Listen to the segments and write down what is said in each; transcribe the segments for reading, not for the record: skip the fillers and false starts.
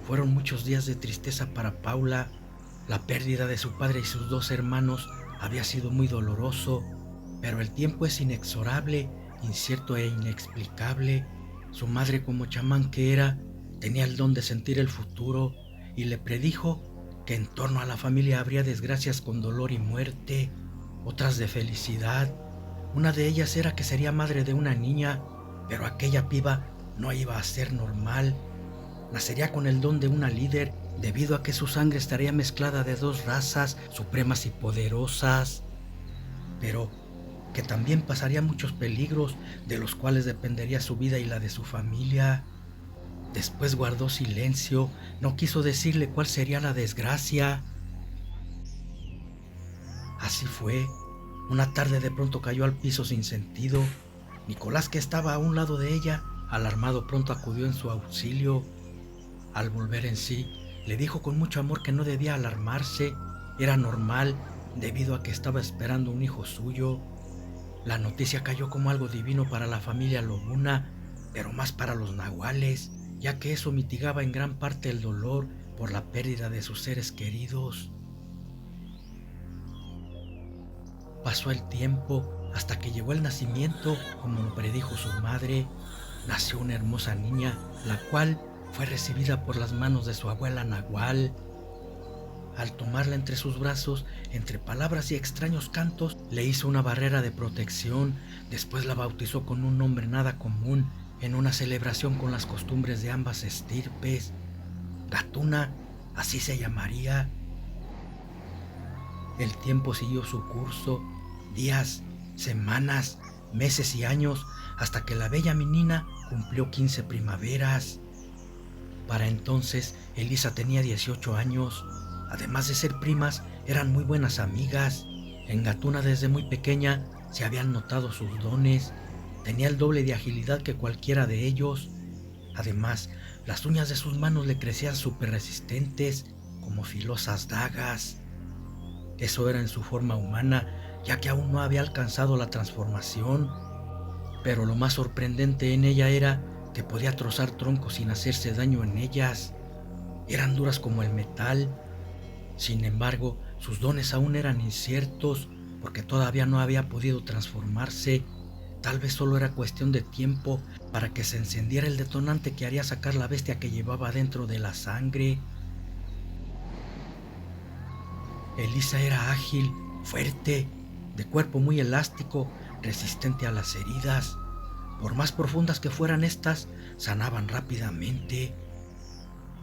Fueron muchos días de tristeza para Paula. La pérdida de su padre y sus dos hermanos había sido muy doloroso, pero el tiempo es inexorable, incierto e inexplicable. Su madre, como chamán que era, tenía el don de sentir el futuro y le predijo que en torno a la familia habría desgracias con dolor y muerte, otras de felicidad. Una de ellas era que sería madre de una niña, pero aquella piba no iba a ser normal. Nacería con el don de una líder debido a que su sangre estaría mezclada de dos razas supremas y poderosas, pero que también pasaría muchos peligros de los cuales dependería su vida y la de su familia. Después guardó silencio, no quiso decirle cuál sería la desgracia. Así fue. Una tarde de pronto cayó al piso sin sentido. Nicolás, que estaba a un lado de ella, alarmado, pronto acudió en su auxilio. Al volver en sí, le dijo con mucho amor que no debía alarmarse, era normal debido a que estaba esperando un hijo suyo. La noticia cayó como algo divino para la familia Lobuna, pero más para los nahuales, ya que eso mitigaba en gran parte el dolor por la pérdida de sus seres queridos. Pasó el tiempo hasta que llegó el nacimiento, como lo predijo su madre. Nació una hermosa niña, la cual fue recibida por las manos de su abuela Nahual. Al tomarla entre sus brazos, entre palabras y extraños cantos, le hizo una barrera de protección. Después la bautizó con un nombre nada común, en una celebración con las costumbres de ambas estirpes. Gatuna, así se llamaría. El tiempo siguió su curso, días, semanas, meses y años, hasta que la bella menina cumplió 15 primaveras. Para entonces, Elisa tenía 18 años. Además de ser primas, eran muy buenas amigas. En Gatuna desde muy pequeña se habían notado sus dones. Tenía el doble de agilidad que cualquiera de ellos. Además, las uñas de sus manos le crecían súper resistentes, como filosas dagas. Eso era en su forma humana, ya que aún no había alcanzado la transformación. Pero lo más sorprendente en ella era que podía trozar troncos sin hacerse daño en ellas. Eran duras como el metal. Sin embargo, sus dones aún eran inciertos, porque todavía no había podido transformarse. Tal vez solo era cuestión de tiempo para que se encendiera el detonante que haría sacar la bestia que llevaba dentro de la sangre. Elisa era ágil, fuerte, de cuerpo muy elástico, resistente a las heridas. Por más profundas que fueran estas, sanaban rápidamente.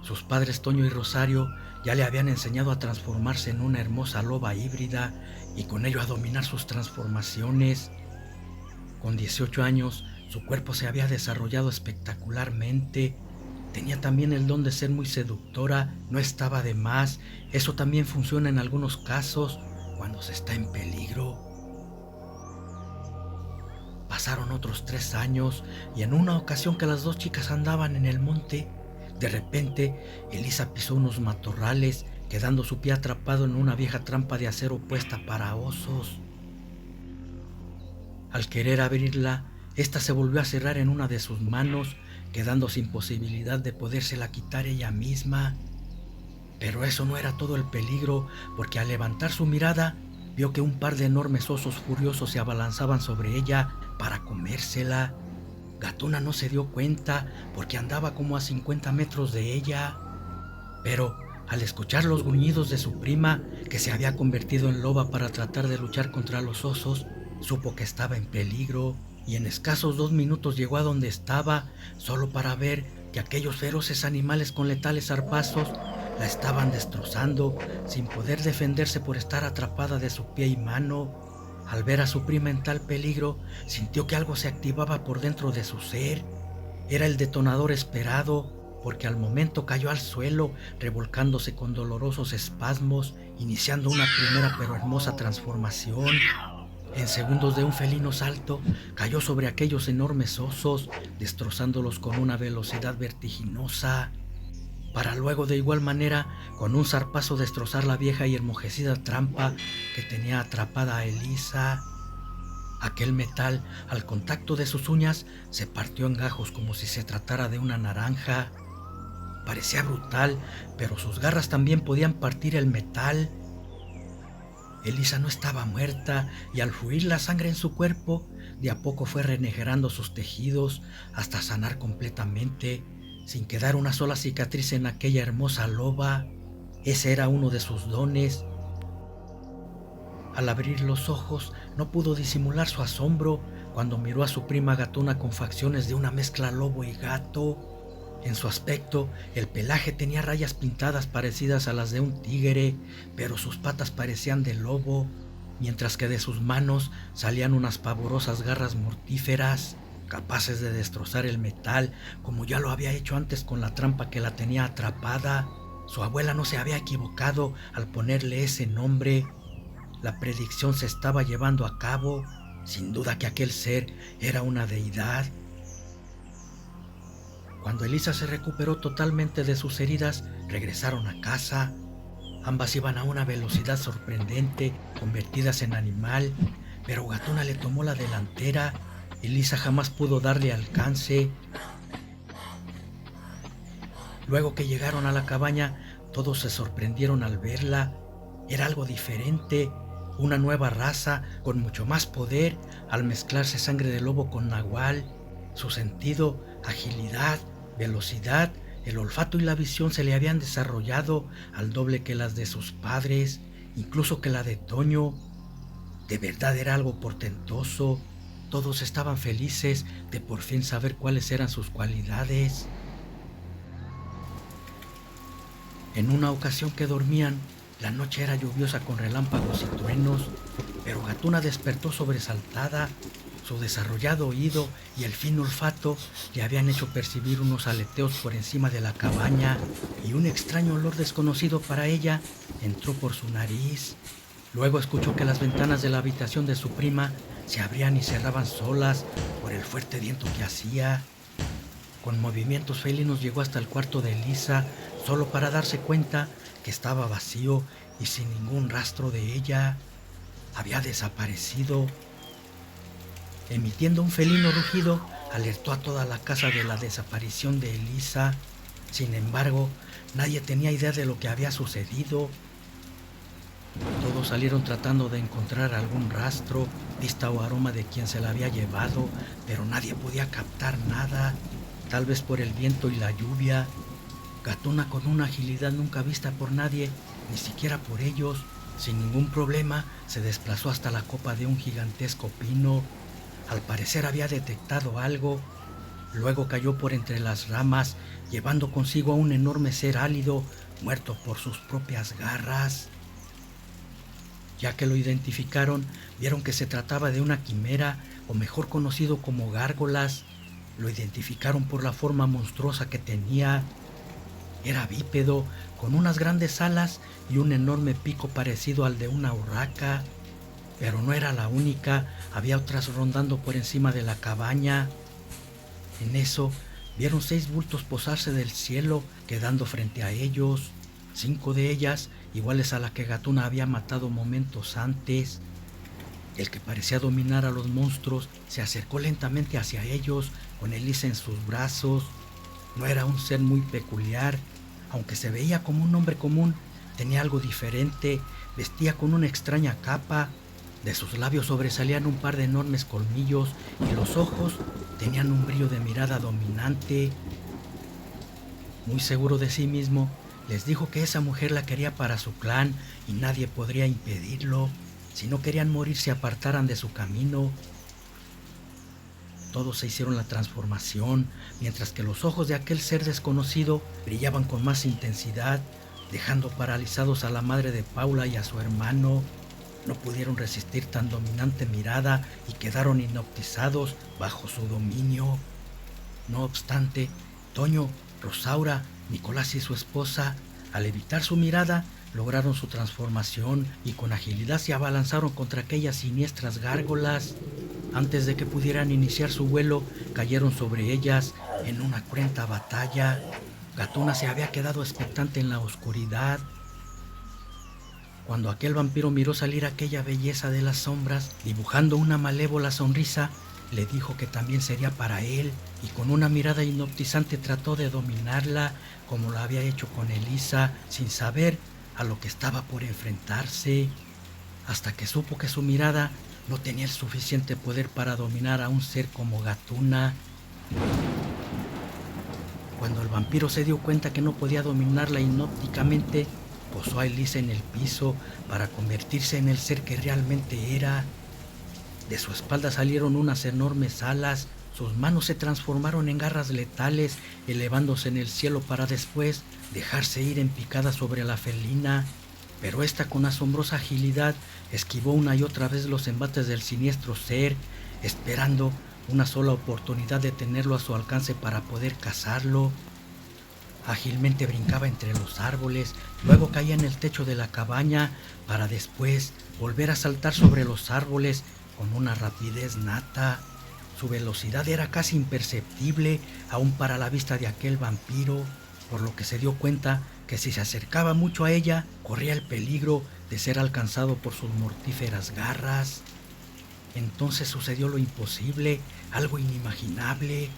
Sus padres Toño y Rosario ya le habían enseñado a transformarse en una hermosa loba híbrida y con ello a dominar sus transformaciones. Con 18 años, su cuerpo se había desarrollado espectacularmente. Tenía también el don de ser muy seductora, no estaba de más. Eso también funciona en algunos casos cuando se está en peligro. Pasaron otros 3 años y en una ocasión que las dos chicas andaban en el monte, de repente Elisa pisó unos matorrales, quedando su pie atrapado en una vieja trampa de acero puesta para osos. Al querer abrirla, ésta se volvió a cerrar en una de sus manos, quedando sin posibilidad de podérsela quitar ella misma. Pero eso no era todo el peligro, porque al levantar su mirada, vio que un par de enormes osos furiosos se abalanzaban sobre ella para comérsela. Gatuna no se dio cuenta porque andaba como a 50 metros de ella. Pero al escuchar los gruñidos de su prima, que se había convertido en loba para tratar de luchar contra los osos, supo que estaba en peligro y en escasos 2 minutos llegó a donde estaba, solo para ver que aquellos feroces animales con letales zarpazos la estaban destrozando, sin poder defenderse por estar atrapada de su pie y mano. Al ver a su prima en tal peligro, sintió que algo se activaba por dentro de su ser. Era el detonador esperado, porque al momento cayó al suelo, revolcándose con dolorosos espasmos, iniciando una primera pero hermosa transformación. En segundos de un felino salto, cayó sobre aquellos enormes osos, destrozándolos con una velocidad vertiginosa, para luego de igual manera, con un zarpazo destrozar la vieja y enmojecida trampa que tenía atrapada a Elisa. Aquel metal, al contacto de sus uñas, se partió en gajos como si se tratara de una naranja. parecía brutal, pero sus garras también podían partir el metal. Elisa no estaba muerta y al fluir la sangre en su cuerpo, de a poco fue regenerando sus tejidos hasta sanar completamente, sin quedar una sola cicatriz en aquella hermosa loba. Ese era uno de sus dones. Al abrir los ojos, no pudo disimular su asombro cuando miró a su prima gatuna con facciones de una mezcla lobo y gato. En su aspecto, el pelaje tenía rayas pintadas parecidas a las de un tigre, pero sus patas parecían de lobo, mientras que de sus manos salían unas pavorosas garras mortíferas, capaces de destrozar el metal, como ya lo había hecho antes con la trampa que la tenía atrapada. Su abuela no se había equivocado al ponerle ese nombre. La predicción se estaba llevando a cabo. Sin duda que aquel ser era una deidad. Cuando Elisa se recuperó totalmente de sus heridas, regresaron a casa. Ambas iban a una velocidad sorprendente, convertidas en animal, pero Gatuna le tomó la delantera. Elisa jamás pudo darle alcance. Luego que llegaron a la cabaña, todos se sorprendieron al verla. Era algo diferente, una nueva raza con mucho más poder al mezclarse sangre de lobo con nahual. Su sentido, agilidad, velocidad, el olfato y la visión se le habían desarrollado al doble que las de sus padres, incluso que la de Toño. De verdad era algo portentoso. Todos estaban felices de por fin saber cuáles eran sus cualidades. En una ocasión que dormían, la noche era lluviosa con relámpagos y truenos, pero Gatuna despertó sobresaltada. Su desarrollado oído y el fino olfato le habían hecho percibir unos aleteos por encima de la cabaña, y un extraño olor desconocido para ella entró por su nariz. Luego escuchó que las ventanas de la habitación de su prima se abrían y cerraban solas por el fuerte viento que hacía. Con movimientos felinos llegó hasta el cuarto de Elisa, solo para darse cuenta que estaba vacío y sin ningún rastro de ella. Había desaparecido. Emitiendo un felino rugido, alertó a toda la casa de la desaparición de Elisa. Sin embargo, nadie tenía idea de lo que había sucedido. Todos salieron tratando de encontrar algún rastro, pista o aroma de quien se la había llevado, pero nadie podía captar nada, tal vez por el viento y la lluvia. Gatuna, con una agilidad nunca vista por nadie, ni siquiera por ellos, sin ningún problema, se desplazó hasta la copa de un gigantesco pino. Al parecer había detectado algo. Luego cayó por entre las ramas, llevando consigo a un enorme ser álido, muerto por sus propias garras. Ya que lo identificaron, vieron que se trataba de una quimera, o mejor conocido como gárgolas. Lo identificaron por la forma monstruosa que tenía. Era bípedo, con unas grandes alas y un enorme pico parecido al de una urraca. Pero no era la única, había otras rondando por encima de la cabaña. En eso, vieron 6 bultos posarse del cielo, quedando frente a ellos. 5 de ellas, iguales a la que Gatuna había matado momentos antes. El que parecía dominar a los monstruos se acercó lentamente hacia ellos, con Elisa en sus brazos. No era un ser muy peculiar, aunque se veía como un hombre común, tenía algo diferente, vestía con una extraña capa. De sus labios sobresalían un par de enormes colmillos y los ojos tenían un brillo de mirada dominante. Muy seguro de sí mismo, les dijo que esa mujer la quería para su clan y nadie podría impedirlo. Si no querían morir, se apartaran de su camino. Todos se hicieron la transformación, mientras que los ojos de aquel ser desconocido brillaban con más intensidad, dejando paralizados a la madre de Paula y a su hermano. No pudieron resistir tan dominante mirada y quedaron hipnotizados bajo su dominio. No obstante, Toño, Rosaura, Nicolás y su esposa, al evitar su mirada, lograron su transformación y con agilidad se abalanzaron contra aquellas siniestras gárgolas. Antes de que pudieran iniciar su vuelo, cayeron sobre ellas en una cruenta batalla. Gatuna se había quedado expectante en la oscuridad. Cuando aquel vampiro miró salir aquella belleza de las sombras, dibujando una malévola sonrisa, le dijo que también sería para él y con una mirada hipnotizante trató de dominarla como lo había hecho con Elisa, sin saber a lo que estaba por enfrentarse, hasta que supo que su mirada no tenía el suficiente poder para dominar a un ser como Gatuna. Cuando el vampiro se dio cuenta que no podía dominarla hipnóticamente, posó a Elisa en el piso para convertirse en el ser que realmente era. De su espalda salieron unas enormes alas, sus manos se transformaron en garras letales, elevándose en el cielo para después dejarse ir en picada sobre la felina. Pero esta, con asombrosa agilidad, esquivó una y otra vez los embates del siniestro ser, esperando una sola oportunidad de tenerlo a su alcance para poder cazarlo. Ágilmente brincaba entre los árboles, luego caía en el techo de la cabaña para después volver a saltar sobre los árboles con una rapidez nata. Su velocidad era casi imperceptible aún para la vista de aquel vampiro, por lo que se dio cuenta que si se acercaba mucho a ella, corría el peligro de ser alcanzado por sus mortíferas garras. Entonces sucedió lo imposible, algo inimaginable.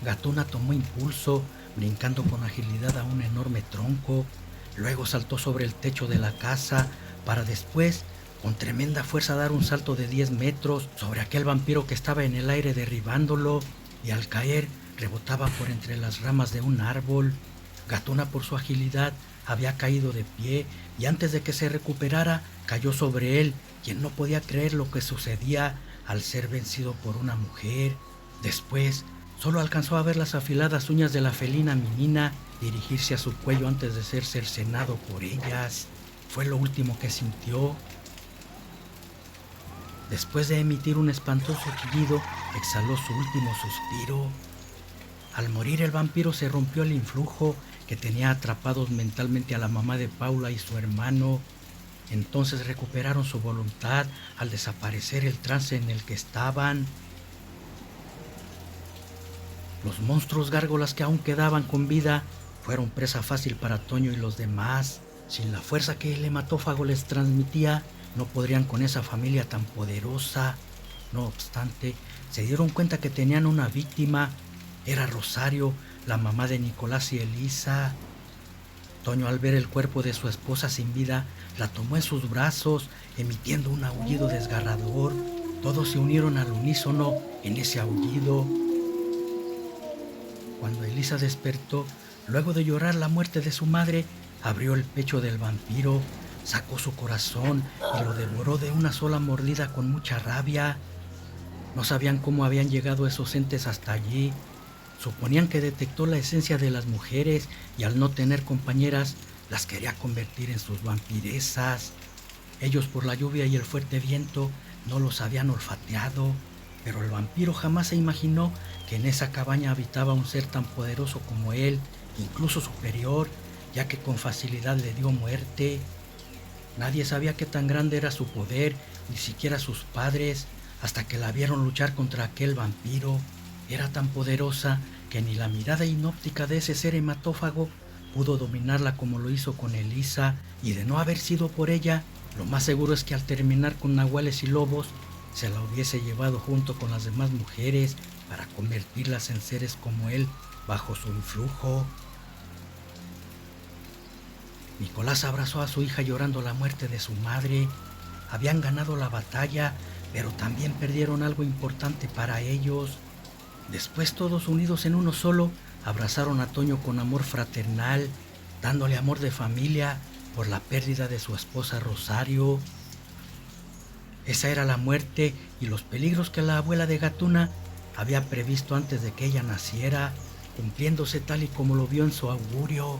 Gatuna tomó impulso, brincando con agilidad a un enorme tronco, luego saltó sobre el techo de la casa para después, con tremenda fuerza, dar un salto de 10 metros sobre aquel vampiro que estaba en el aire derribándolo, y al caer rebotaba por entre las ramas de un árbol. Gatuna, por su agilidad, había caído de pie y antes de que se recuperara cayó sobre él, quien no podía creer lo que sucedía al ser vencido por una mujer. Después solo alcanzó a ver las afiladas uñas de la felina menina dirigirse a su cuello antes de ser cercenado por ellas. Fue lo último que sintió. Después de emitir un espantoso chillido, exhaló su último suspiro. Al morir el vampiro se rompió el influjo que tenía atrapados mentalmente a la mamá de Paula y su hermano. Entonces recuperaron su voluntad al desaparecer el trance en el que estaban. Los monstruos gárgolas que aún quedaban con vida fueron presa fácil para Toño y los demás. Sin la fuerza que el hematófago les transmitía, no podrían con esa familia tan poderosa. No obstante, se dieron cuenta que tenían una víctima. Era Rosario, la mamá de Nicolás y Elisa. Toño, al ver el cuerpo de su esposa sin vida, la tomó en sus brazos, emitiendo un aullido desgarrador. Todos se unieron al unísono en ese aullido. Cuando Elisa despertó, luego de llorar la muerte de su madre, abrió el pecho del vampiro, sacó su corazón y lo devoró de una sola mordida con mucha rabia. No sabían cómo habían llegado esos entes hasta allí. Suponían que detectó la esencia de las mujeres y al no tener compañeras, las quería convertir en sus vampiresas. Ellos, por la lluvia y el fuerte viento, no los habían olfateado, pero el vampiro jamás se imaginó que en esa cabaña habitaba un ser tan poderoso como él, incluso superior, ya que con facilidad le dio muerte. Nadie sabía qué tan grande era su poder, ni siquiera sus padres, hasta que la vieron luchar contra aquel vampiro. Era tan poderosa que ni la mirada hipnótica de ese ser hematófago pudo dominarla como lo hizo con Elisa, y de no haber sido por ella, lo más seguro es que al terminar con nahuales y lobos, se la hubiese llevado junto con las demás mujeres para convertirlas en seres como él bajo su influjo. Nicolás abrazó a su hija llorando la muerte de su madre. Habían ganado la batalla, pero también perdieron algo importante para ellos. Después, todos unidos en uno solo, abrazaron a Toño con amor fraternal, dándole amor de familia por la pérdida de su esposa Rosario. Esa era la muerte y los peligros que la abuela de Gatuna había previsto antes de que ella naciera, cumpliéndose tal y como lo vio en su augurio.